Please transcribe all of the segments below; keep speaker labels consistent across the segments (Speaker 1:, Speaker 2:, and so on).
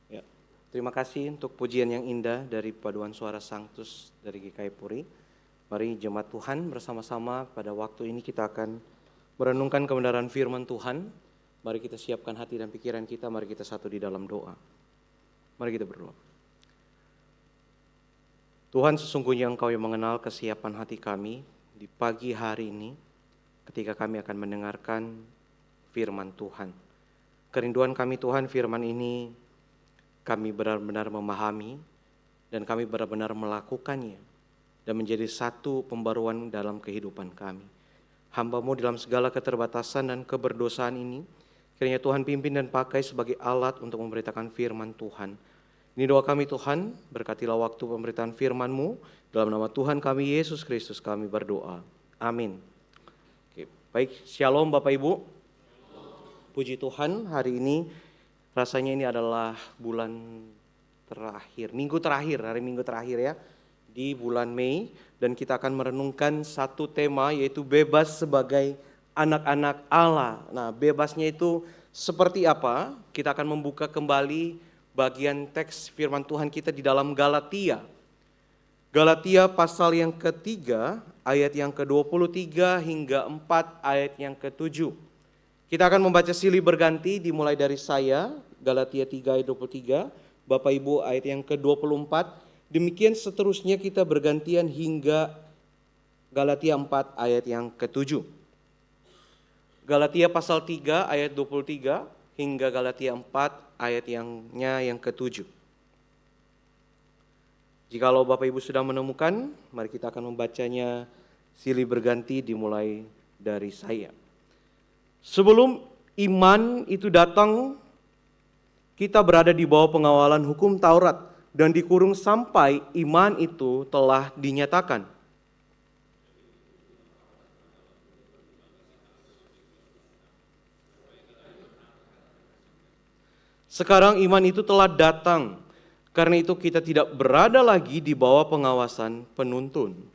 Speaker 1: Ya, terima kasih untuk pujian yang indah dari paduan suara Sanctus dari GKI Puri. Mari jemaat Tuhan bersama-sama pada waktu ini kita akan merenungkan kebenaran firman Tuhan. Mari kita siapkan hati dan pikiran kita, mari kita satu di dalam doa. Mari kita berdoa. Tuhan, sesungguhnya Engkau yang mengenal kesiapan hati kami di pagi hari ini ketika kami akan mendengarkan firman Tuhan. Kerinduan kami Tuhan, firman ini kami benar-benar memahami dan kami benar-benar melakukannya dan menjadi satu pembaruan dalam kehidupan kami. Hamba-Mu dalam segala keterbatasan dan keberdosaan ini, kiranya Tuhan pimpin dan pakai sebagai alat untuk memberitakan firman Tuhan. Ini doa kami Tuhan, berkatilah waktu pemberitaan firman-Mu, dalam nama Tuhan kami Yesus Kristus kami berdoa. Amin. Oke, baik, shalom Bapak Ibu. Puji Tuhan, hari ini rasanya ini adalah bulan terakhir, hari Minggu terakhir ya, di bulan Mei. Dan kita akan merenungkan satu tema, yaitu bebas sebagai anak-anak Allah. Nah, bebasnya itu seperti apa? Kita akan membuka kembali bagian teks firman Tuhan kita di dalam Galatia. Galatia pasal yang ketiga, ayat yang ke-23 hingga 4 ayat yang ke-7. Kita akan membaca silih berganti dimulai dari saya, Galatia 3 ayat 23, Bapak Ibu ayat yang ke-24. Demikian seterusnya kita bergantian hingga Galatia 4 ayat yang ke-7. Galatia pasal 3 ayat 23 hingga Galatia 4 ayat yang ke-7. Jikalau Bapak Ibu sudah menemukan, mari kita akan membacanya silih berganti dimulai dari saya. Sebelum iman itu datang, kita berada di bawah pengawalan hukum Taurat dan dikurung sampai iman itu telah dinyatakan. Sekarang iman itu telah datang, karena itu kita tidak berada lagi di bawah pengawasan penuntun.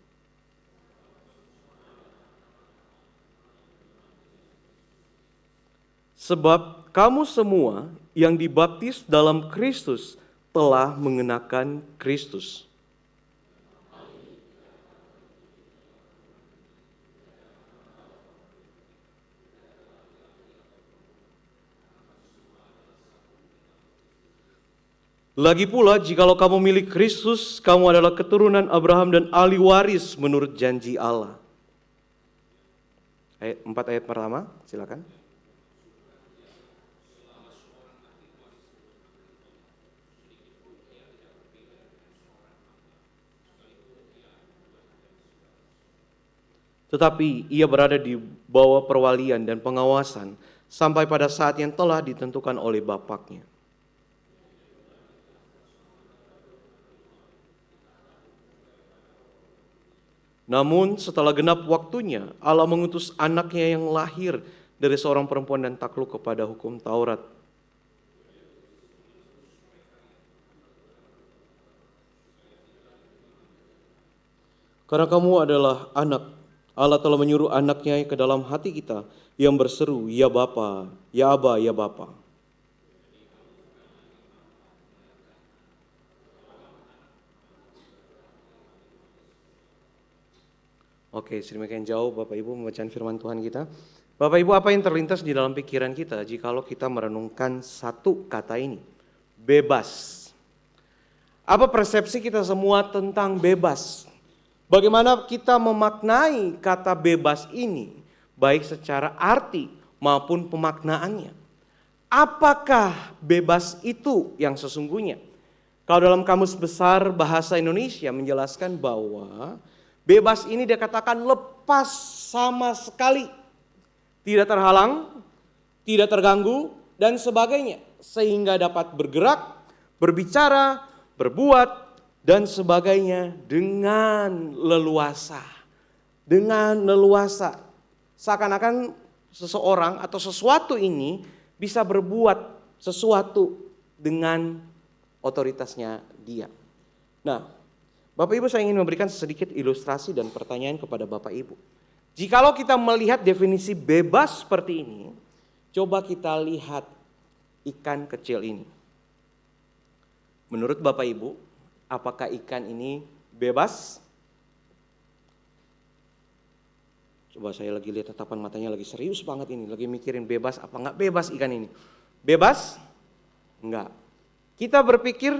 Speaker 1: Sebab kamu semua yang dibaptis dalam Kristus telah mengenakan Kristus. Lagi pula, jikalau kamu milik Kristus, kamu adalah keturunan Abraham dan ahli waris menurut janji Allah. 4 ayat pertama, silakan. Tetapi ia berada di bawah perwalian dan pengawasan sampai pada saat yang telah ditentukan oleh Bapaknya. Namun setelah genap waktunya, Allah mengutus anaknya yang lahir dari seorang perempuan dan takluk kepada hukum Taurat. Karena kamu adalah anak, Allah telah menyuruh anaknya ke dalam hati kita yang berseru, ya Bapa, ya Aba, ya Bapa. Oke, sedemikian jauh Bapak Ibu membacaan firman Tuhan kita. Bapak Ibu, apa yang terlintas di dalam pikiran kita jikalau kita merenungkan satu kata ini? Bebas. Apa persepsi kita semua tentang bebas? Bagaimana kita memaknai kata bebas ini, baik secara arti maupun pemaknaannya? Apakah bebas itu yang sesungguhnya? Kalau dalam Kamus Besar Bahasa Indonesia menjelaskan bahwa bebas ini dikatakan lepas sama sekali, tidak terhalang, tidak terganggu, dan sebagainya. Sehingga dapat bergerak, berbicara, berbuat, dan sebagainya dengan leluasa. Dengan leluasa. Seakan-akan seseorang atau sesuatu ini bisa berbuat sesuatu dengan otoritasnya dia. Nah, Bapak Ibu, saya ingin memberikan sedikit ilustrasi dan pertanyaan kepada Bapak Ibu. Jikalau kita melihat definisi bebas seperti ini, Coba kita lihat ikan kecil ini. Menurut Bapak Ibu, apakah ikan ini bebas? Coba saya lagi lihat tatapan matanya lagi serius banget ini. Lagi mikirin bebas apa enggak bebas ikan ini. Bebas? Enggak. Kita berpikir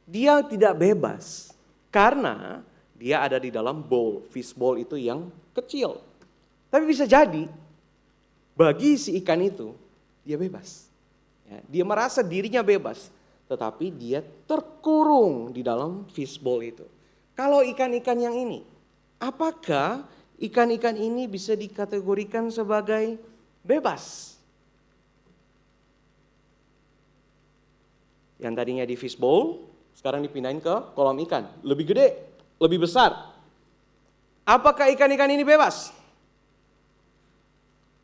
Speaker 1: dia tidak bebas. Karena dia ada di dalam bowl. Fish bowl itu yang kecil. Tapi bisa jadi bagi si ikan itu dia bebas. Ya, dia merasa dirinya bebas. Tetapi dia terkurung di dalam fish bowl itu. Kalau ikan-ikan yang ini, apakah ikan-ikan ini bisa dikategorikan sebagai bebas? Yang tadinya di fish bowl, sekarang dipindahin ke kolam ikan. Lebih gede, lebih besar. Apakah ikan-ikan ini bebas?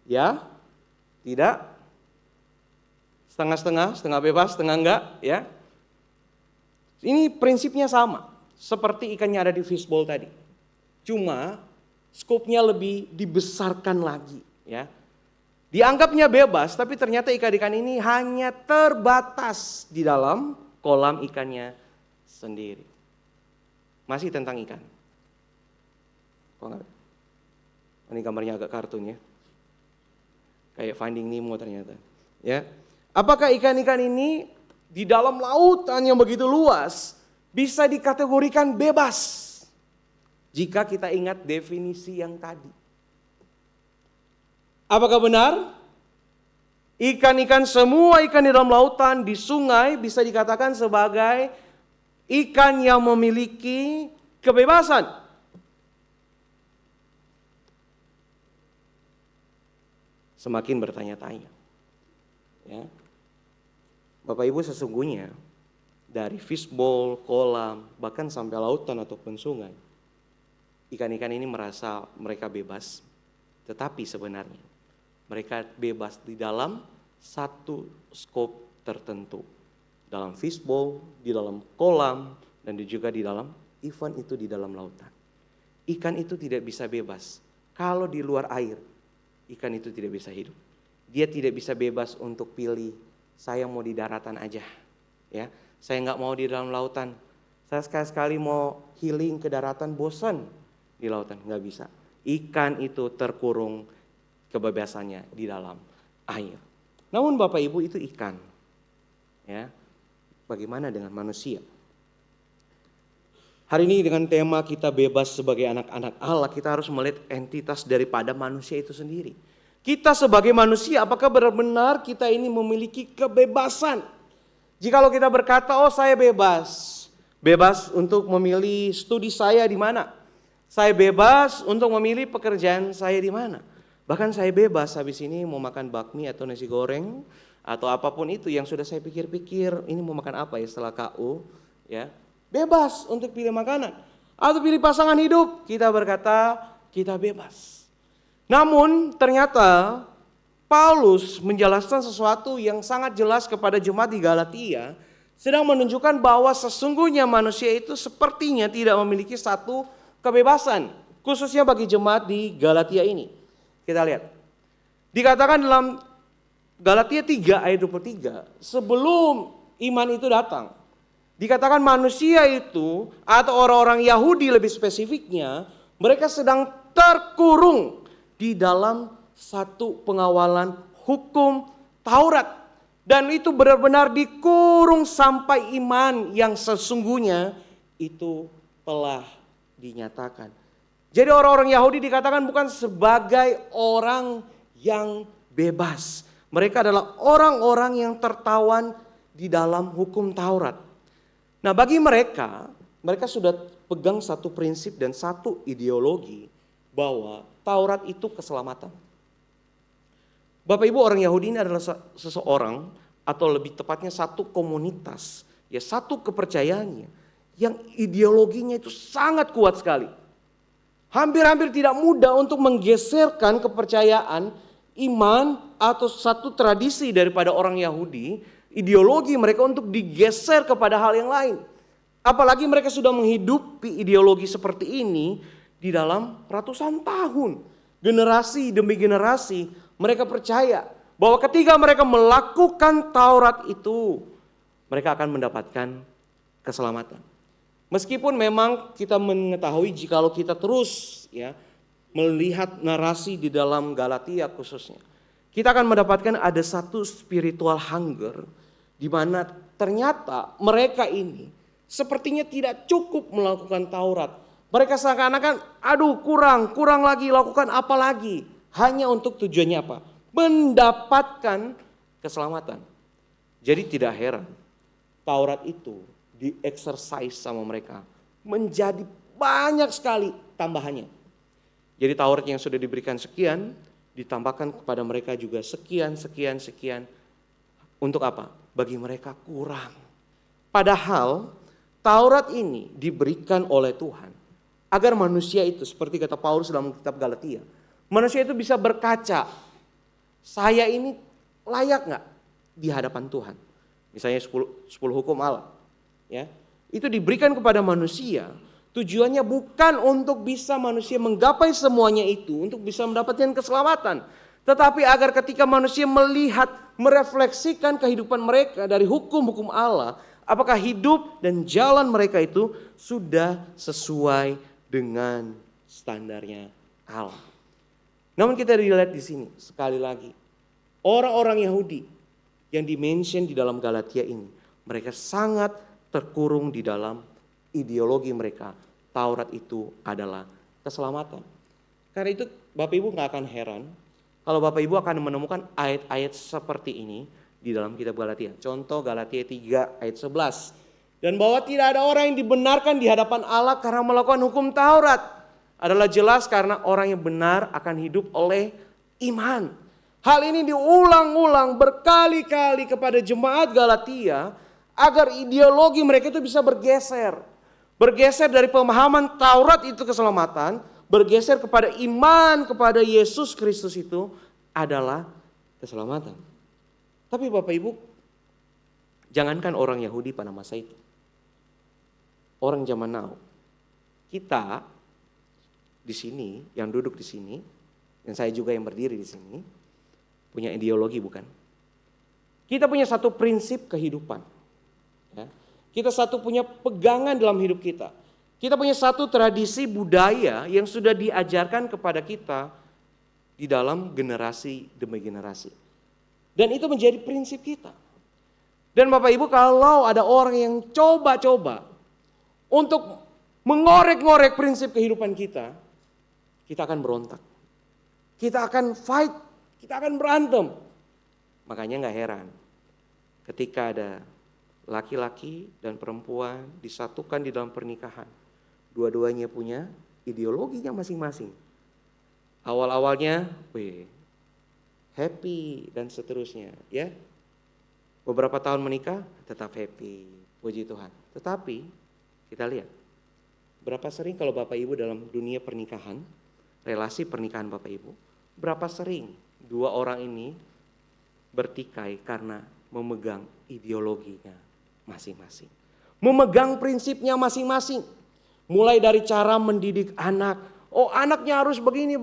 Speaker 1: Ya, tidak. Setengah-setengah, setengah bebas, setengah enggak, ya. Ini prinsipnya sama, seperti ikan yang ada di fish bowl tadi. Cuma skopnya lebih dibesarkan lagi, ya. Dianggapnya bebas, tapi ternyata ikan-ikan ini hanya terbatas di dalam kolam ikannya sendiri. Masih tentang ikan. Kok enggak? Ini gambarnya agak kartun ya. Kayak Finding Nemo ternyata, ya. Apakah ikan-ikan ini di dalam lautan yang begitu luas bisa dikategorikan bebas? Jika kita ingat definisi yang tadi. Apakah benar? Ikan-ikan, semua ikan di dalam lautan, di sungai bisa dikatakan sebagai ikan yang memiliki kebebasan. Semakin bertanya-tanya. Ya. Bapak Ibu, sesungguhnya dari fish bowl, kolam, bahkan sampai lautan ataupun sungai, ikan-ikan ini merasa mereka bebas. Tetapi sebenarnya mereka bebas di dalam satu skop tertentu. Dalam fish bowl, di dalam kolam, dan juga di dalam event itu di dalam lautan. Ikan itu tidak bisa bebas. Kalau di luar air, ikan itu tidak bisa hidup. Dia tidak bisa bebas untuk pilih, saya mau di daratan aja, ya. Saya nggak mau di dalam lautan. Saya sekali-sekali mau healing ke daratan, bosan di lautan, nggak bisa. Ikan itu terkurung kebebasannya di dalam air. Namun Bapak Ibu, itu ikan, ya. Bagaimana dengan manusia? Hari ini dengan tema kita bebas sebagai anak-anak Allah, kita harus melihat entitas daripada manusia itu sendiri. Kita sebagai manusia, apakah benar-benar kita ini memiliki kebebasan? Jikalau kita berkata, oh saya bebas. Bebas untuk memilih studi saya di mana. Saya bebas untuk memilih pekerjaan saya di mana. Bahkan saya bebas habis ini mau makan bakmi atau nasi goreng. Atau apapun itu yang sudah saya pikir-pikir, ini mau makan apa ya setelah KU. Ya, bebas untuk pilih makanan. Atau pilih pasangan hidup, kita berkata kita bebas. Namun ternyata Paulus menjelaskan sesuatu yang sangat jelas kepada jemaat di Galatia, sedang menunjukkan bahwa sesungguhnya manusia itu sepertinya tidak memiliki satu kebebasan, khususnya bagi jemaat di Galatia ini. Kita lihat. Dikatakan dalam Galatia 3 ayat 23, sebelum iman itu datang, dikatakan manusia itu atau orang-orang Yahudi lebih spesifiknya, mereka sedang terkurung di dalam satu pengawalan hukum Taurat. Dan itu benar-benar dikurung sampai iman yang sesungguhnya itu telah dinyatakan. Jadi orang-orang Yahudi dikatakan bukan sebagai orang yang bebas. Mereka adalah orang-orang yang tertawan di dalam hukum Taurat. Nah bagi mereka, mereka sudah pegang satu prinsip dan satu ideologi bahwa Taurat itu keselamatan. Bapak Ibu, orang Yahudi ini adalah seseorang atau lebih tepatnya satu komunitas, ya satu kepercayaannya yang ideologinya itu sangat kuat sekali. Hampir-hampir tidak mudah untuk menggeserkan kepercayaan, iman atau satu tradisi daripada orang Yahudi, ideologi mereka untuk digeser kepada hal yang lain. Apalagi mereka sudah menghidupi ideologi seperti ini di dalam ratusan tahun. Generasi demi generasi mereka percaya bahwa ketika mereka melakukan Taurat itu, mereka akan mendapatkan keselamatan. Meskipun memang kita mengetahui jikalau kita terus melihat narasi di dalam Galatia khususnya, kita akan mendapatkan ada satu spiritual hunger di mana ternyata mereka ini sepertinya tidak cukup melakukan Taurat. Mereka seakan-akan kurang lagi, lakukan apa lagi? Hanya untuk tujuannya apa? Mendapatkan keselamatan. Jadi tidak heran Taurat itu di-exercise sama mereka menjadi banyak sekali tambahannya. Jadi Taurat yang sudah diberikan sekian ditambahkan kepada mereka juga sekian. Untuk apa? Bagi mereka kurang. Padahal Taurat ini diberikan oleh Tuhan agar manusia itu, seperti kata Paulus dalam kitab Galatia, manusia itu bisa berkaca, saya ini layak gak di hadapan Tuhan? Misalnya 10 hukum Allah. Itu diberikan kepada manusia, tujuannya bukan untuk bisa manusia menggapai semuanya itu, untuk bisa mendapatkan keselamatan. Tetapi agar ketika manusia melihat, merefleksikan kehidupan mereka dari hukum-hukum Allah, apakah hidup dan jalan mereka itu sudah sesuai dengan standarnya Allah. Namun kita lihat di sini sekali lagi, orang-orang Yahudi yang dimention di dalam Galatia ini, mereka sangat terkurung di dalam ideologi mereka. Taurat itu adalah keselamatan. Karena itu Bapak Ibu gak akan heran kalau Bapak Ibu akan menemukan ayat-ayat seperti ini di dalam kitab Galatia. Contoh Galatia 3 ayat 11. Dan bahwa tidak ada orang yang dibenarkan di hadapan Allah karena melakukan hukum Taurat. Adalah jelas karena orang yang benar akan hidup oleh iman. Hal ini diulang-ulang berkali-kali kepada jemaat Galatia agar ideologi mereka itu bisa bergeser. Bergeser dari pemahaman Taurat itu keselamatan, bergeser kepada iman kepada Yesus Kristus itu adalah keselamatan. Tapi Bapak Ibu, jangankan orang Yahudi pada masa itu. Orang zaman now, kita di sini, yang duduk di sini, dan saya juga yang berdiri di sini, punya ideologi bukan? Kita punya satu prinsip kehidupan. Kita satu punya pegangan dalam hidup kita. Kita punya satu tradisi budaya yang sudah diajarkan kepada kita di dalam generasi demi generasi. Dan itu menjadi prinsip kita. Dan Bapak Ibu, kalau ada orang yang coba-coba untuk mengorek-ngorek prinsip kehidupan kita akan berontak. Kita akan fight, kita akan berantem. Makanya gak heran ketika ada laki-laki dan perempuan disatukan di dalam pernikahan. Dua-duanya punya ideologinya masing-masing. Awal-awalnya happy dan seterusnya ya. Beberapa tahun menikah tetap happy, puji Tuhan. Tetapi kita lihat berapa sering kalau Bapak Ibu dalam dunia pernikahan, relasi pernikahan Bapak Ibu, berapa sering dua orang ini bertikai karena memegang ideologinya masing-masing. Memegang prinsipnya masing-masing. Mulai dari cara mendidik anak. Oh, anaknya harus begini.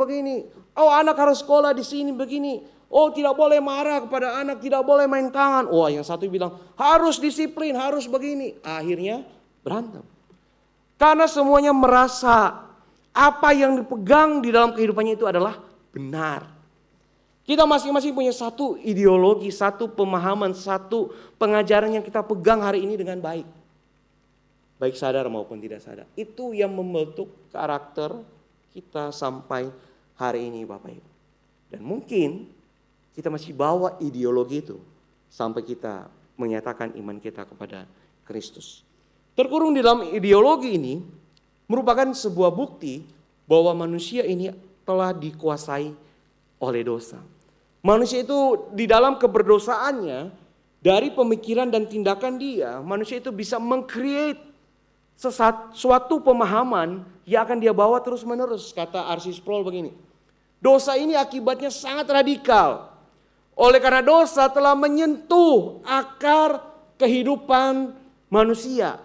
Speaker 1: Oh, anak harus sekolah di sini begini. Oh, tidak boleh marah kepada anak, tidak boleh main tangan. Oh, yang satu bilang harus disiplin, harus begini. Akhirnya berantem. Karena semuanya merasa apa yang dipegang di dalam kehidupannya itu adalah benar. Kita masing-masing punya satu ideologi, satu pemahaman, satu pengajaran yang kita pegang hari ini dengan baik. Baik sadar maupun tidak sadar. Itu yang membentuk karakter kita sampai hari ini Bapak Ibu. Dan mungkin kita masih bawa ideologi itu sampai kita menyatakan iman kita kepada Kristus. Terkurung di dalam ideologi ini merupakan sebuah bukti bahwa manusia ini telah dikuasai oleh dosa. Manusia itu di dalam keberdosaannya, dari pemikiran dan tindakan dia, manusia itu bisa meng-create suatu pemahaman yang akan dia bawa terus menerus. Kata R.C. Sproul begini, dosa ini akibatnya sangat radikal. Oleh karena dosa telah menyentuh akar kehidupan manusia.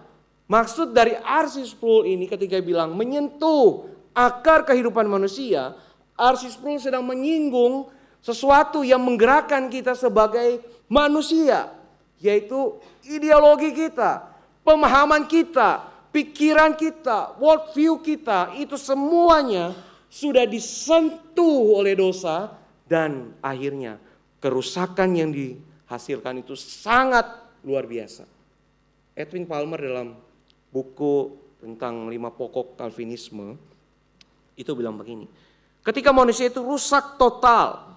Speaker 1: Maksud dari R.C. Sproul ini ketika bilang menyentuh akar kehidupan manusia, R.C. Sproul sedang menyinggung sesuatu yang menggerakkan kita sebagai manusia, yaitu ideologi kita, pemahaman kita, pikiran kita, worldview kita, itu semuanya sudah disentuh oleh dosa dan akhirnya kerusakan yang dihasilkan itu sangat luar biasa. Edwin Palmer dalam buku tentang 5 pokok Calvinisme itu bilang begini, ketika manusia itu rusak total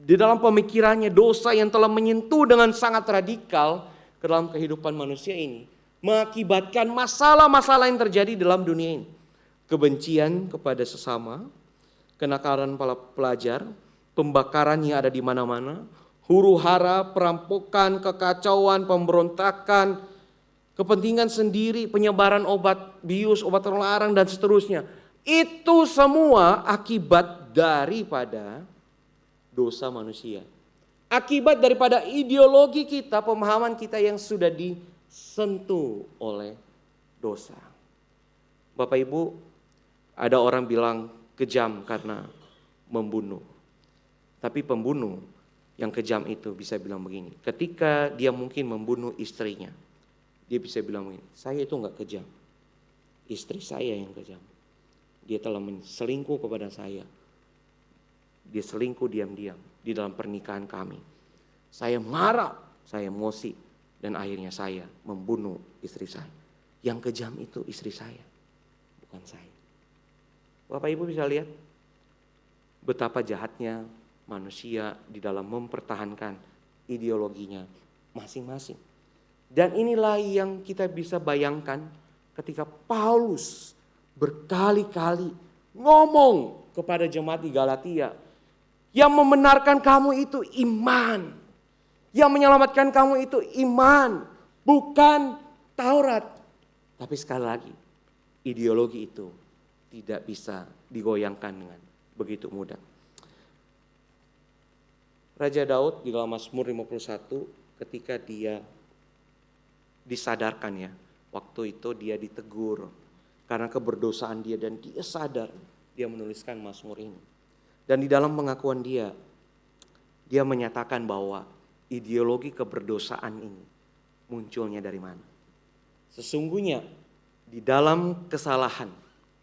Speaker 1: di dalam pemikirannya, dosa yang telah menyentuh dengan sangat radikal ke dalam kehidupan manusia ini, mengakibatkan masalah-masalah yang terjadi dalam dunia ini. Kebencian kepada sesama, kenakalan para pelajar, pembakaran yang ada di mana-mana, huru-hara, perampokan, kekacauan, pemberontakan, kepentingan sendiri, penyebaran obat bius, obat terlarang dan seterusnya. Itu semua akibat daripada dosa manusia. Akibat daripada ideologi kita, pemahaman kita yang sudah disentuh oleh dosa. Bapak Ibu, ada orang bilang kejam karena membunuh. Tapi pembunuh yang kejam itu bisa bilang begini, ketika dia mungkin membunuh istrinya, dia bisa bilang begini, saya itu enggak kejam, istri saya yang kejam. Dia telah selingkuh kepada saya. Dia selingkuh diam-diam di dalam pernikahan kami. Saya marah, saya emosi, dan akhirnya saya membunuh istri saya. Yang kejam itu istri saya, bukan saya. Bapak Ibu bisa lihat betapa jahatnya manusia di dalam mempertahankan ideologinya masing-masing. Dan inilah yang kita bisa bayangkan ketika Paulus berkali-kali ngomong kepada jemaat di Galatia, yang membenarkan kamu itu iman, yang menyelamatkan kamu itu iman, bukan Taurat. Tapi sekali lagi, ideologi itu tidak bisa digoyangkan dengan begitu mudah. Raja Daud di dalam Mazmur 51 ketika dia disadarkan ya, waktu itu dia ditegur karena keberdosaan dia dan dia sadar, dia menuliskan Mazmur ini. Dan di dalam pengakuan dia menyatakan bahwa ideologi keberdosaan ini munculnya dari mana. Sesungguhnya di dalam kesalahan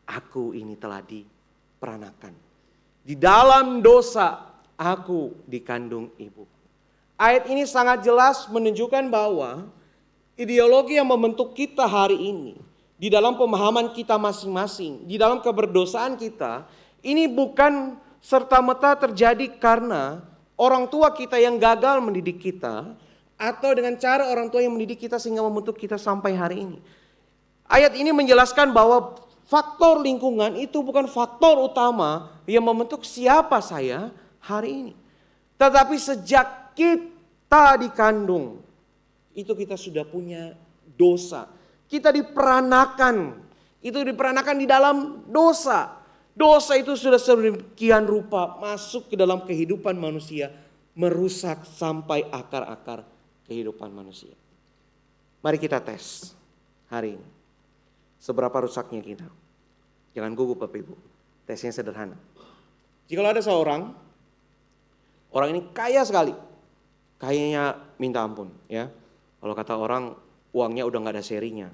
Speaker 1: aku ini telah diperanakan. Di dalam dosa aku dikandung ibu. Ayat ini sangat jelas menunjukkan bahwa ideologi yang membentuk kita hari ini, di dalam pemahaman kita masing-masing, di dalam keberdosaan kita, ini bukan serta-merta terjadi karena orang tua kita yang gagal mendidik kita, atau dengan cara orang tua yang mendidik kita sehingga membentuk kita sampai hari ini. Ayat ini menjelaskan bahwa faktor lingkungan itu bukan faktor utama yang membentuk siapa saya hari ini. Tetapi sejak kita dikandung, itu kita sudah punya dosa. Kita diperanakan, itu diperanakan di dalam dosa. Dosa itu sudah sedemikian rupa masuk ke dalam kehidupan manusia, merusak sampai akar-akar kehidupan manusia. Mari kita tes hari ini. Seberapa rusaknya kita? Jangan gugup Bapak Ibu. Tesnya sederhana. Jika ada seorang, orang ini kaya sekali. Kayaknya minta ampun ya. Kalau kata orang uangnya udah gak ada serinya.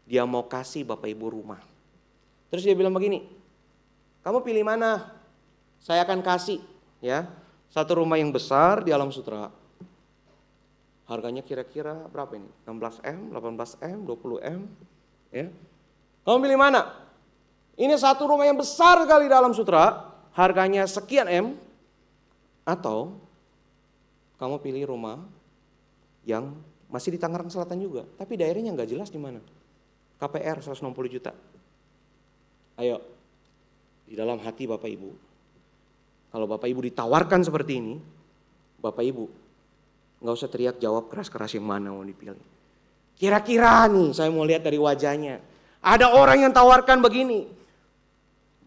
Speaker 1: Dia mau kasih Bapak Ibu rumah. Terus dia bilang begini, kamu pilih mana? Saya akan kasih ya. Satu rumah yang besar di Alam Sutera. Harganya kira-kira berapa ini? 16M, 18M, 20M ya. Kamu pilih mana? Ini satu rumah yang besar kali di Alam Sutera, harganya sekian M, atau kamu pilih rumah yang masih di Tangerang Selatan juga, tapi daerahnya nggak jelas di mana. KPR 160 juta. Ayo. Di dalam hati Bapak Ibu, kalau Bapak Ibu ditawarkan seperti ini, Bapak Ibu gak usah teriak jawab keras-keras yang mana mau dipilih. Kira-kira nih saya mau lihat dari wajahnya, ada orang yang tawarkan begini,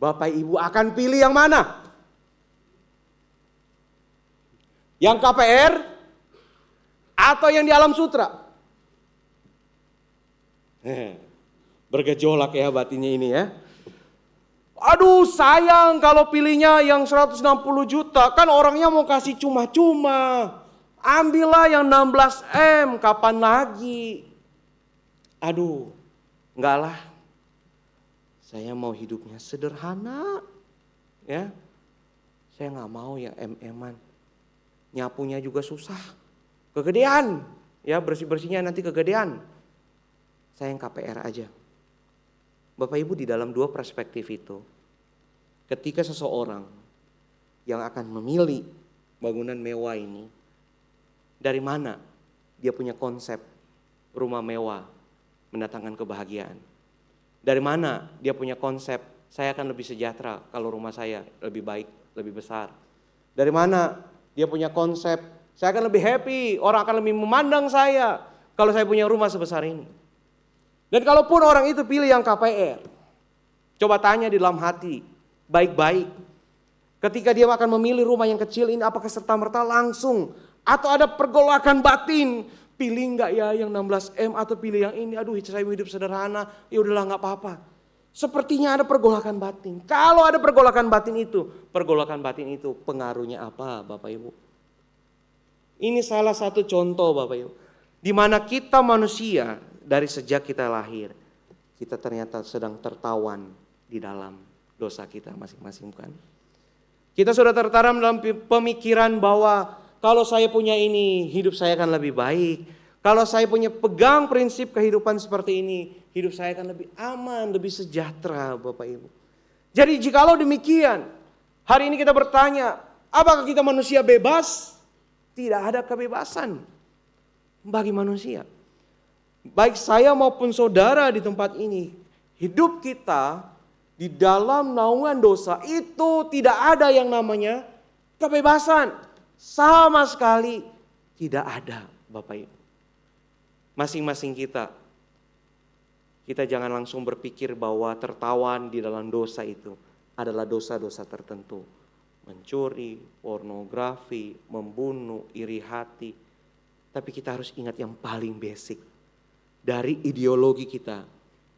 Speaker 1: Bapak Ibu akan pilih yang mana? Yang KPR atau yang di Alam Sutera? Bergejolak ya batinnya ini ya. Aduh sayang kalau pilihnya yang 160 juta, kan orangnya mau kasih cuma-cuma. Ambillah yang 16 M, kapan lagi? Aduh, enggak lah. Saya mau hidupnya sederhana. Ya, saya nggak mau yang M-M-an. Nyapunya juga susah. Kegedean. Ya, bersih-bersihnya nanti kegedean. Saya yang KPR aja. Bapak Ibu, di dalam dua perspektif itu, ketika seseorang yang akan memilih bangunan mewah ini, dari mana dia punya konsep rumah mewah mendatangkan kebahagiaan? Dari mana dia punya konsep saya akan lebih sejahtera kalau rumah saya lebih baik, lebih besar? Dari mana dia punya konsep saya akan lebih happy, orang akan lebih memandang saya kalau saya punya rumah sebesar ini? Dan kalaupun orang itu pilih yang KPR, coba tanya di dalam hati, baik-baik. Ketika dia akan memilih rumah yang kecil ini, apakah serta-merta langsung? Atau ada pergolakan batin, pilih nggak ya yang 16 M atau pilih yang ini? Aduh, saya hidup sederhana, ya udahlah nggak apa-apa. Sepertinya ada pergolakan batin. Kalau ada pergolakan batin itu pengaruhnya apa Bapak Ibu? Ini salah satu contoh Bapak Ibu. Di mana kita manusia dari sejak kita lahir, kita ternyata sedang tertawan di dalam dosa kita masing-masing, bukan? Kita sudah tertanam dalam pemikiran bahwa kalau saya punya ini, hidup saya akan lebih baik. Kalau saya punya pegang prinsip kehidupan seperti ini, hidup saya akan lebih aman, lebih sejahtera Bapak Ibu. Jadi jikalau demikian, hari ini kita bertanya, apakah kita manusia bebas? Tidak ada kebebasan bagi manusia. Baik saya maupun saudara di tempat ini, hidup kita di dalam naungan dosa itu tidak ada yang namanya kebebasan. Sama sekali tidak ada Bapak Ibu. Masing-masing kita jangan langsung berpikir bahwa tertawan di dalam dosa itu adalah dosa-dosa tertentu. Mencuri, pornografi, membunuh, iri hati. Tapi kita harus ingat yang paling basic. Dari ideologi kita,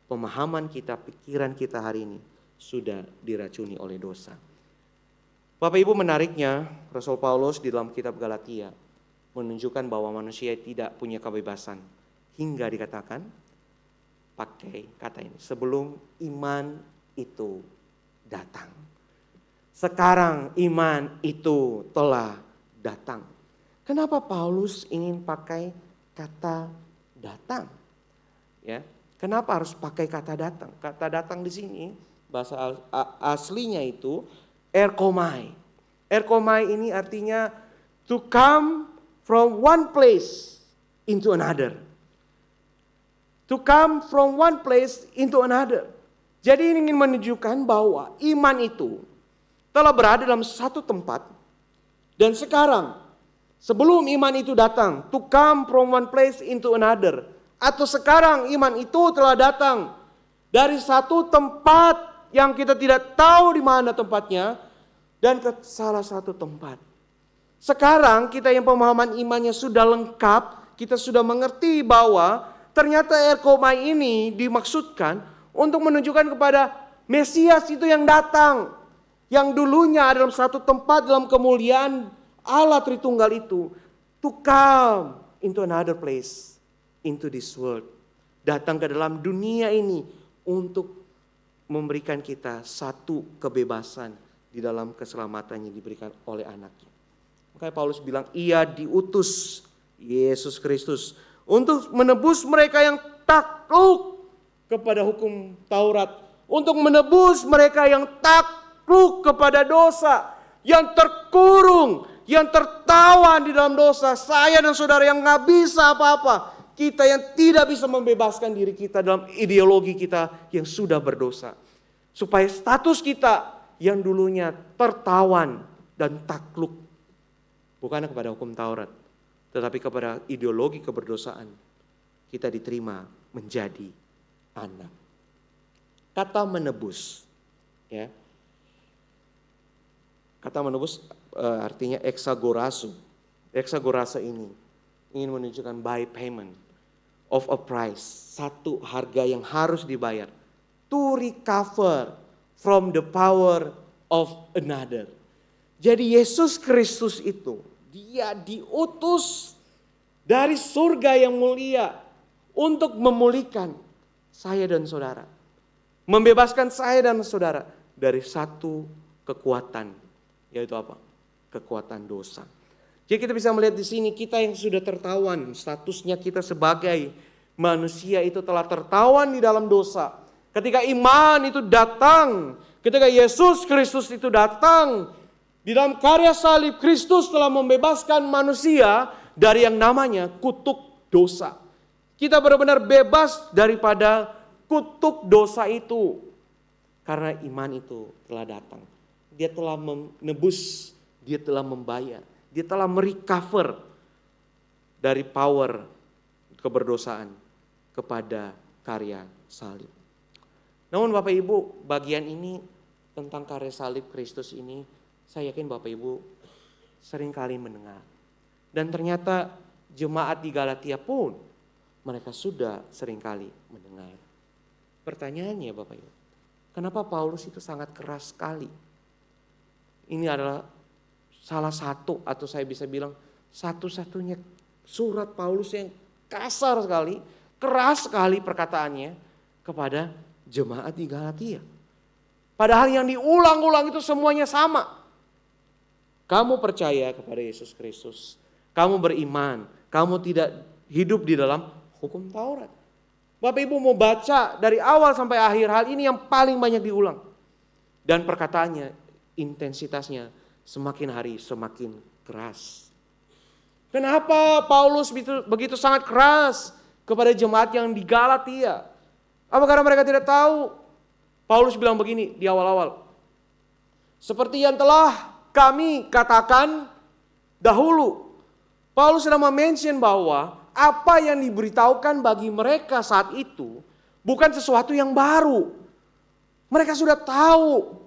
Speaker 1: pemahaman kita, pikiran kita hari ini sudah diracuni oleh dosa. Bapak Ibu, menariknya Rasul Paulus di dalam kitab Galatia menunjukkan bahwa manusia tidak punya kebebasan. Hingga dikatakan, pakai kata ini, sebelum iman itu datang. Sekarang iman itu telah datang. Kenapa Paulus ingin pakai kata datang? Ya, kenapa harus pakai kata datang? Kata datang di sini bahasa aslinya itu erkomai. Erkomai ini artinya to come from one place into another. To come from one place into another. Jadi ini ingin menunjukkan bahwa iman itu telah berada dalam satu tempat dan sekarang sebelum iman itu datang, to come from one place into another. Atau sekarang iman itu telah datang dari satu tempat yang kita tidak tahu di mana tempatnya dan ke salah satu tempat. Sekarang kita yang pemahaman imannya sudah lengkap, kita sudah mengerti bahwa ternyata erkomai ini dimaksudkan untuk menunjukkan kepada Mesias itu yang datang. Yang dulunya dalam satu tempat dalam kemuliaan Allah Tritunggal itu. To come into another place. Into this world. Datang ke dalam dunia ini untuk memberikan kita satu kebebasan di dalam keselamatan yang diberikan oleh anaknya. Makanya Paulus bilang ia diutus Yesus Kristus untuk menebus mereka yang takluk kepada hukum Taurat. Untuk menebus mereka yang takluk kepada dosa. Yang terkurung, yang tertawan di dalam dosa. Saya dan saudara yang gak bisa apa-apa. Kita yang tidak bisa membebaskan diri kita dalam ideologi kita yang sudah berdosa. Supaya status kita yang dulunya tertawan dan takluk. Bukan kepada hukum Taurat. Tetapi kepada ideologi keberdosaan. Kita diterima menjadi anak. Kata menebus. Ya. Kata menebus artinya exagorazo. Exagorazo ini ingin menunjukkan by payment of a price. Satu harga yang harus dibayar. To recover from the power of another. Jadi Yesus Kristus itu, dia diutus dari surga yang mulia untuk memulihkan saya dan saudara. Membebaskan saya dan saudara dari satu kekuatan, yaitu apa? Kekuatan dosa. Jadi kita bisa melihat di sini, kita yang sudah tertawan statusnya kita sebagai manusia itu telah tertawan di dalam dosa. Ketika iman itu datang, ketika Yesus Kristus itu datang, di dalam karya salib Kristus telah membebaskan manusia dari yang namanya kutuk dosa. Kita benar-benar bebas daripada kutuk dosa itu. Karena iman itu telah datang. Dia telah menebus, dia telah membayar. Dia telah merecover dari power keberdosaan kepada karya salib. Namun Bapak Ibu, bagian ini tentang karya salib Kristus ini, saya yakin Bapak Ibu seringkali mendengar. Dan ternyata jemaat di Galatia pun mereka sudah seringkali mendengar. Pertanyaannya Bapak Ibu, kenapa Paulus itu sangat keras sekali? Ini adalah salah satu, atau saya bisa bilang satu-satunya surat Paulus yang kasar sekali, keras sekali perkataannya kepada jemaat di Galatia. Padahal yang diulang-ulang itu semuanya sama. Kamu percaya kepada Yesus Kristus, kamu beriman, kamu tidak hidup di dalam hukum Taurat. Bapak Ibu mau baca dari awal sampai akhir, hal ini yang paling banyak diulang. Dan perkataannya, intensitasnya semakin hari semakin keras. Kenapa Paulus begitu sangat keras kepada jemaat yang di Galatia? Apa karena mereka tidak tahu? Paulus bilang begini di awal-awal. Seperti yang telah kami katakan dahulu. Paulus sedang mention bahwa apa yang diberitahukan bagi mereka saat itu bukan sesuatu yang baru. Mereka sudah tahu.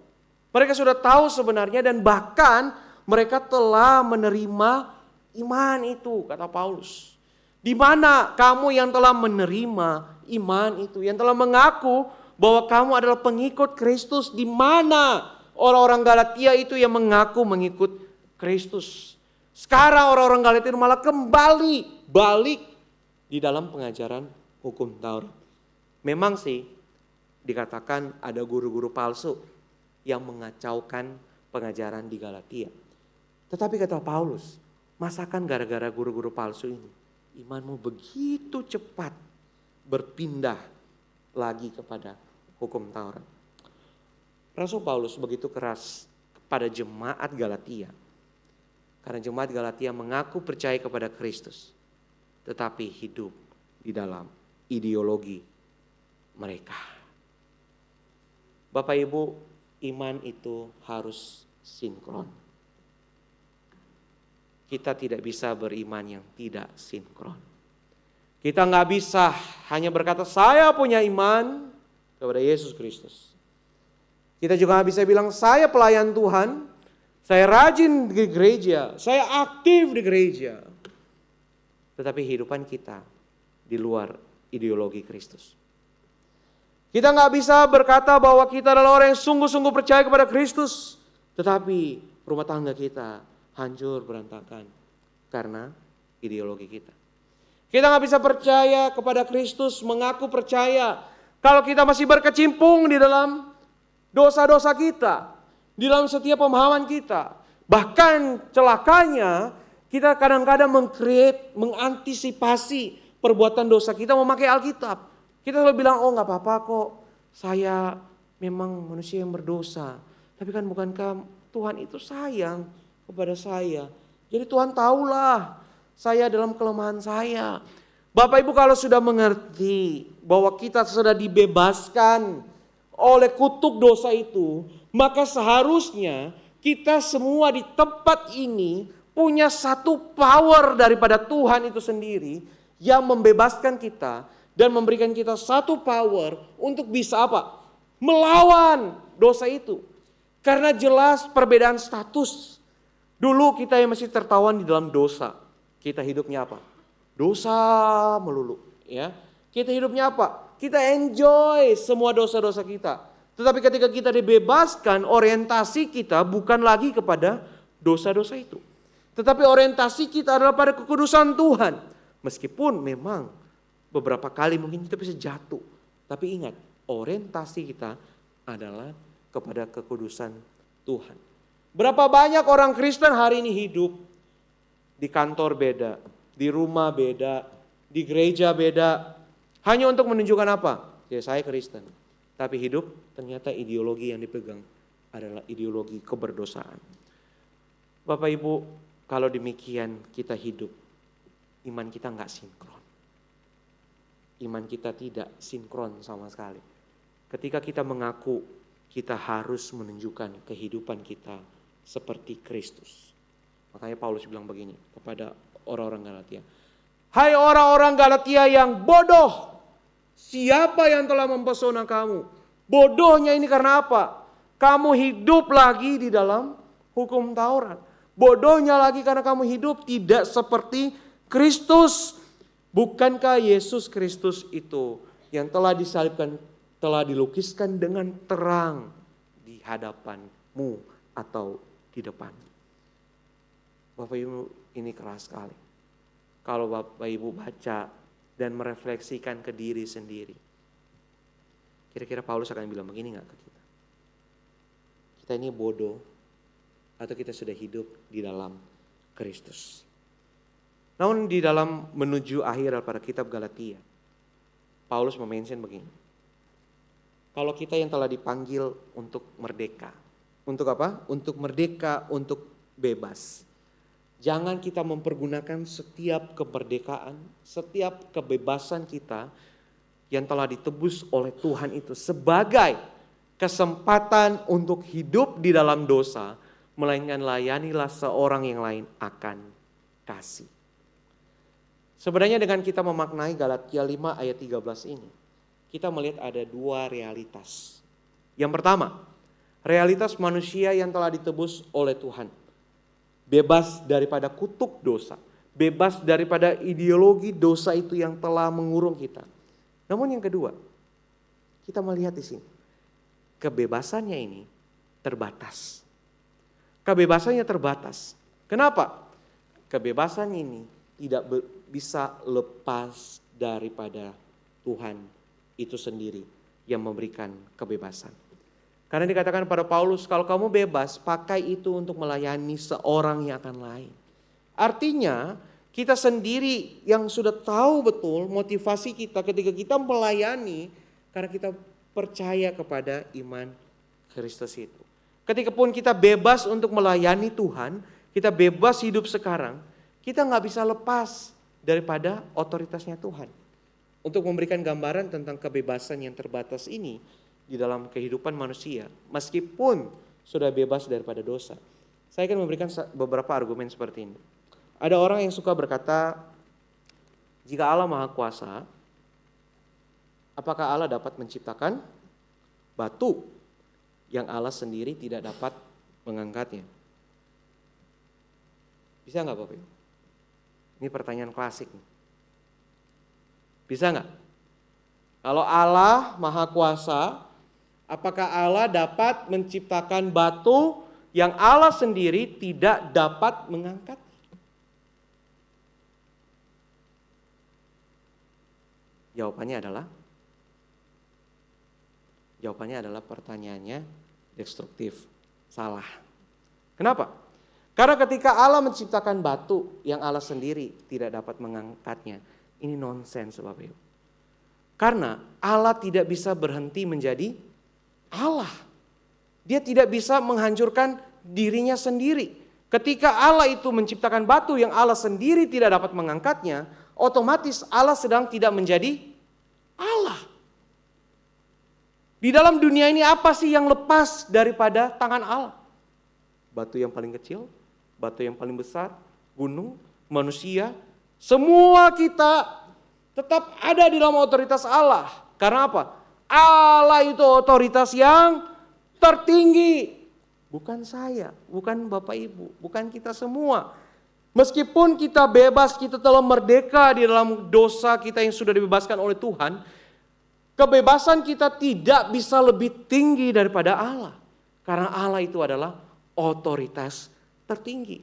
Speaker 1: Mereka sudah tahu sebenarnya, dan bahkan mereka telah menerima iman itu, kata Paulus. Di mana kamu yang telah menerima iman itu, yang telah mengaku bahwa kamu adalah pengikut Kristus, di mana orang-orang Galatia itu yang mengaku mengikut Kristus. Sekarang orang-orang Galatia itu malah kembali balik di dalam pengajaran hukum Taurat. Memang sih dikatakan ada guru-guru palsu yang mengacaukan pengajaran di Galatia. Tetapi kata Paulus, masakan gara-gara guru-guru palsu ini imanmu begitu cepat berpindah lagi kepada hukum Taurat. Rasul Paulus begitu keras kepada jemaat Galatia. Karena jemaat Galatia mengaku percaya kepada Kristus, tetapi hidup di dalam ideologi mereka. Bapak Ibu, iman itu harus sinkron. Kita tidak bisa beriman yang tidak sinkron. Kita nggak bisa hanya berkata saya punya iman kepada Yesus Kristus. Kita juga nggak bisa bilang saya pelayan Tuhan, saya rajin di gereja, saya aktif di gereja. Tetapi kehidupan kita di luar ideologi Kristus. Kita nggak bisa berkata bahwa kita adalah orang yang sungguh-sungguh percaya kepada Kristus, tetapi rumah tangga kita hancur berantakan karena ideologi kita. Kita nggak bisa percaya kepada Kristus, mengaku percaya, kalau kita masih berkecimpung di dalam dosa-dosa kita, di dalam setiap pemahaman kita. Bahkan celakanya kita kadang-kadang mengantisipasi perbuatan dosa kita memakai Alkitab. Kita selalu bilang, oh gak apa-apa kok, saya memang manusia yang berdosa. Tapi kan bukankah Tuhan itu sayang kepada saya. Jadi Tuhan tahulah saya dalam kelemahan saya. Bapak Ibu kalau sudah mengerti bahwa kita sudah dibebaskan oleh kutuk dosa itu, maka seharusnya kita semua di tempat ini punya satu power daripada Tuhan itu sendiri yang membebaskan kita dan memberikan kita satu power untuk bisa apa? Melawan dosa itu. Karena jelas perbedaan status. Dulu kita yang masih tertawan di dalam dosa. Kita hidupnya apa? Dosa melulu. Ya. Kita hidupnya apa? Kita enjoy semua dosa-dosa kita. Tetapi ketika kita dibebaskan, orientasi kita bukan lagi kepada dosa-dosa itu. Tetapi orientasi kita adalah pada kekudusan Tuhan. Meskipun memang beberapa kali mungkin kita bisa jatuh. Tapi ingat, orientasi kita adalah kepada kekudusan Tuhan. Berapa banyak orang Kristen hari ini hidup di kantor beda, di rumah beda, di gereja beda. Hanya untuk menunjukkan apa? Ya saya Kristen. Tapi hidup ternyata ideologi yang dipegang adalah ideologi keberdosaan. Bapak Ibu, kalau demikian kita hidup, iman kita nggak sinkron. Iman kita tidak sinkron sama sekali. Ketika kita mengaku, kita harus menunjukkan kehidupan kita seperti Kristus. Makanya Paulus bilang begini kepada orang-orang Galatia. Hai orang-orang Galatia yang bodoh, siapa yang telah mempesona kamu? Bodohnya ini karena apa? Kamu hidup lagi di dalam hukum Taurat. Bodohnya lagi karena kamu hidup tidak seperti Kristus. Bukankah Yesus Kristus itu yang telah disalibkan, telah dilukiskan dengan terang di hadapanmu atau di depan? Bapak Ibu, ini keras sekali. Kalau Bapak Ibu baca dan merefleksikan ke diri sendiri. Kira-kira Paulus akan bilang begini gak ke kita? Kita ini bodoh atau kita sudah hidup di dalam Kristus? Namun di dalam menuju akhir pada kitab Galatia, Paulus memention begini. Kalau kita yang telah dipanggil untuk merdeka. Untuk apa? Untuk merdeka, untuk bebas. Jangan kita mempergunakan setiap kemerdekaan, setiap kebebasan kita yang telah ditebus oleh Tuhan itu sebagai kesempatan untuk hidup di dalam dosa, melainkan layanilah seorang yang lain akan kasih. Sebenarnya dengan kita memaknai Galatia 5 ayat 13 ini, kita melihat ada dua realitas. Yang pertama, realitas manusia yang telah ditebus oleh Tuhan. Bebas daripada kutuk dosa. Bebas daripada ideologi dosa itu yang telah mengurung kita. Namun yang kedua, kita melihat di sini. Kebebasannya ini terbatas. Kebebasannya terbatas. Kenapa? Kebebasan ini tidak bisa lepas daripada Tuhan itu sendiri yang memberikan kebebasan. Karena dikatakan pada Paulus, kalau kamu bebas, pakai itu untuk melayani seorang yang akan lain. Artinya, kita sendiri yang sudah tahu betul motivasi kita ketika kita melayani, karena kita percaya kepada iman Kristus itu. Ketika pun kita bebas untuk melayani Tuhan, kita bebas hidup sekarang, kita nggak bisa lepas daripada otoritasnya Tuhan. Untuk memberikan gambaran tentang kebebasan yang terbatas ini di dalam kehidupan manusia, meskipun sudah bebas daripada dosa. Saya akan memberikan beberapa argumen seperti ini. Ada orang yang suka berkata, jika Allah Maha Kuasa, apakah Allah dapat menciptakan batu yang Allah sendiri tidak dapat mengangkatnya? Bisa nggak Bapak Ibu? Ini pertanyaan klasik. Bisa nggak? Kalau Allah Maha Kuasa, apakah Allah dapat menciptakan batu yang Allah sendiri tidak dapat mengangkat? Jawabannya adalah pertanyaannya destruktif, salah. Kenapa? Karena ketika Allah menciptakan batu yang Allah sendiri tidak dapat mengangkatnya, ini nonsens Bapak Ibu. Karena Allah tidak bisa berhenti menjadi Allah. Dia tidak bisa menghancurkan dirinya sendiri. Ketika Allah itu menciptakan batu yang Allah sendiri tidak dapat mengangkatnya, otomatis Allah sedang tidak menjadi Allah. Di dalam dunia ini apa sih yang lepas daripada tangan Allah? Batu yang paling kecil, batu yang paling besar, gunung, manusia, semua kita tetap ada di dalam otoritas Allah. Karena apa? Allah itu otoritas yang tertinggi. Bukan saya, bukan Bapak Ibu, bukan kita semua. Meskipun kita bebas, kita telah merdeka di dalam dosa kita yang sudah dibebaskan oleh Tuhan. Kebebasan kita tidak bisa lebih tinggi daripada Allah. Karena Allah itu adalah otoritas tertinggi.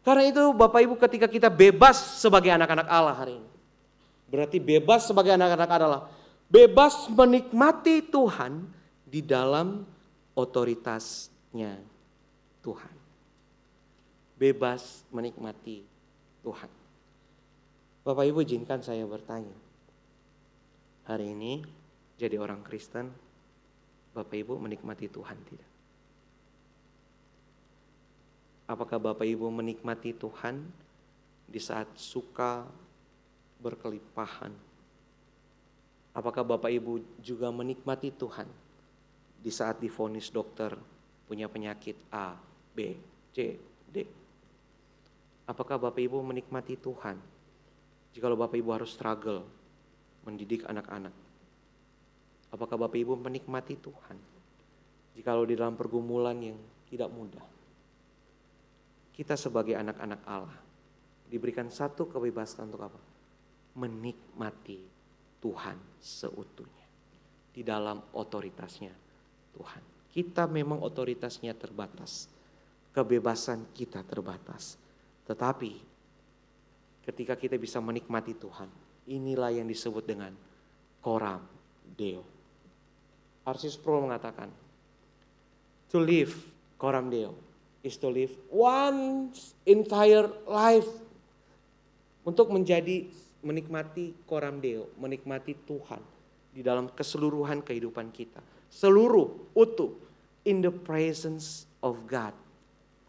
Speaker 1: Karena itu Bapak Ibu, ketika kita bebas sebagai anak-anak Allah hari ini. Berarti bebas sebagai anak-anak adalah bebas menikmati Tuhan di dalam otoritasnya Tuhan. Bebas menikmati Tuhan. Bapak Ibu, izinkan saya bertanya. Hari ini jadi orang Kristen, Bapak Ibu menikmati Tuhan tidak? Apakah Bapak Ibu menikmati Tuhan di saat suka berkelimpahan? Apakah Bapak Ibu juga menikmati Tuhan di saat divonis dokter punya penyakit A, B, C, D? Apakah Bapak Ibu menikmati Tuhan jika Bapak Ibu harus struggle mendidik anak-anak? Apakah Bapak Ibu menikmati Tuhan jika di dalam pergumulan yang tidak mudah? Kita sebagai anak-anak Allah diberikan satu kebebasan untuk apa? Menikmati Tuhan seutuhnya di dalam otoritasnya Tuhan. Kita memang otoritasnya terbatas, kebebasan kita terbatas. Tetapi ketika kita bisa menikmati Tuhan, inilah yang disebut dengan coram Deo. R.C. Sproul mengatakan, to live coram Deo is to live one's entire life. Untuk menikmati coram Deo, menikmati Tuhan di dalam keseluruhan kehidupan kita. Seluruh utuh in the presence of God,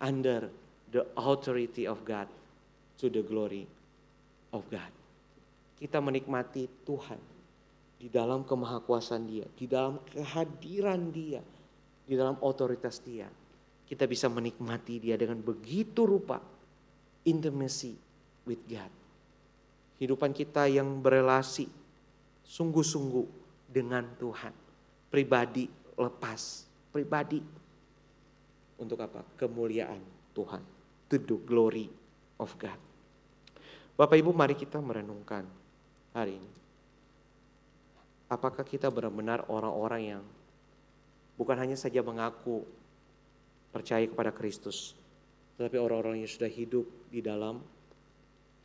Speaker 1: under the authority of God, to the glory of God. Kita menikmati Tuhan di dalam kemahakuasaan Dia, di dalam kehadiran Dia, di dalam otoritas Dia. Kita bisa menikmati Dia dengan begitu rupa, intimacy with God. Kehidupan kita yang berelasi sungguh-sungguh dengan Tuhan. Pribadi lepas, pribadi untuk apa? Kemuliaan Tuhan. To the glory of God. Bapak Ibu, mari kita merenungkan hari ini. Apakah kita benar-benar orang-orang yang bukan hanya saja mengaku percaya kepada Kristus, tetapi orang-orang yang sudah hidup di dalam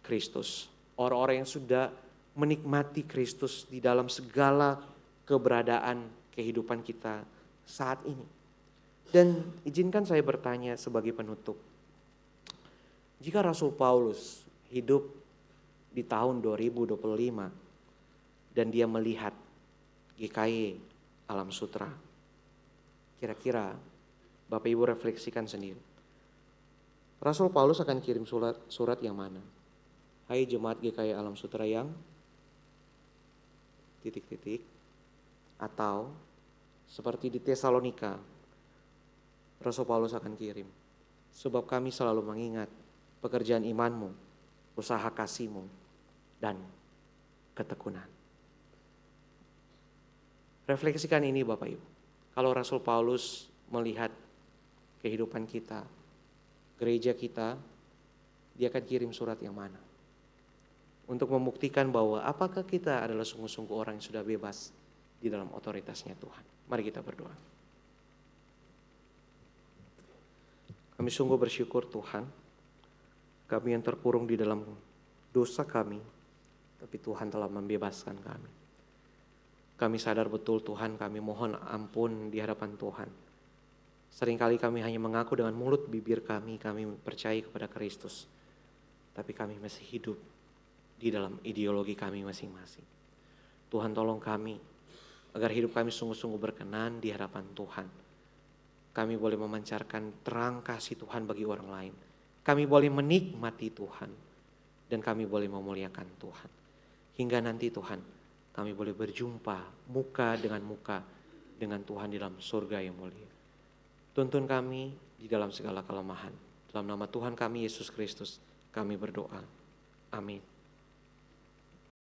Speaker 1: Kristus. Orang-orang yang sudah menikmati Kristus di dalam segala keberadaan kehidupan kita saat ini. Dan izinkan saya bertanya sebagai penutup. Jika Rasul Paulus hidup di tahun 2025 dan dia melihat GKY Alam Sutra, kira-kira Bapak Ibu refleksikan sendiri. Rasul Paulus akan kirim surat yang mana? Hai jemaat GKY Alam Sutra yang ... Atau seperti di Tesalonika, Rasul Paulus akan kirim, sebab kami selalu mengingat pekerjaan imanmu, usaha kasihmu, dan ketekunan. Refleksikan ini Bapak Ibu. Kalau Rasul Paulus melihat kehidupan kita, gereja kita, dia akan kirim surat yang mana? Untuk membuktikan bahwa apakah kita adalah sungguh-sungguh orang yang sudah bebas di dalam otoritasnya Tuhan. Mari kita berdoa. Kami sungguh bersyukur Tuhan, kami yang terkurung di dalam dosa kami, tapi Tuhan telah membebaskan kami. Kami sadar betul Tuhan, kami mohon ampun di hadapan Tuhan. Seringkali kami hanya mengaku dengan mulut bibir kami percaya kepada Kristus. Tapi kami masih hidup di dalam ideologi kami masing-masing. Tuhan tolong kami, agar hidup kami sungguh-sungguh berkenan di hadapan Tuhan. Kami boleh memancarkan terang kasih Tuhan bagi orang lain. Kami boleh menikmati Tuhan. Dan kami boleh memuliakan Tuhan. Hingga nanti Tuhan, kami boleh berjumpa muka dengan Tuhan di dalam surga yang mulia. Tuntun kami di dalam segala kelemahan. Dalam nama Tuhan kami Yesus Kristus, kami berdoa. Amin.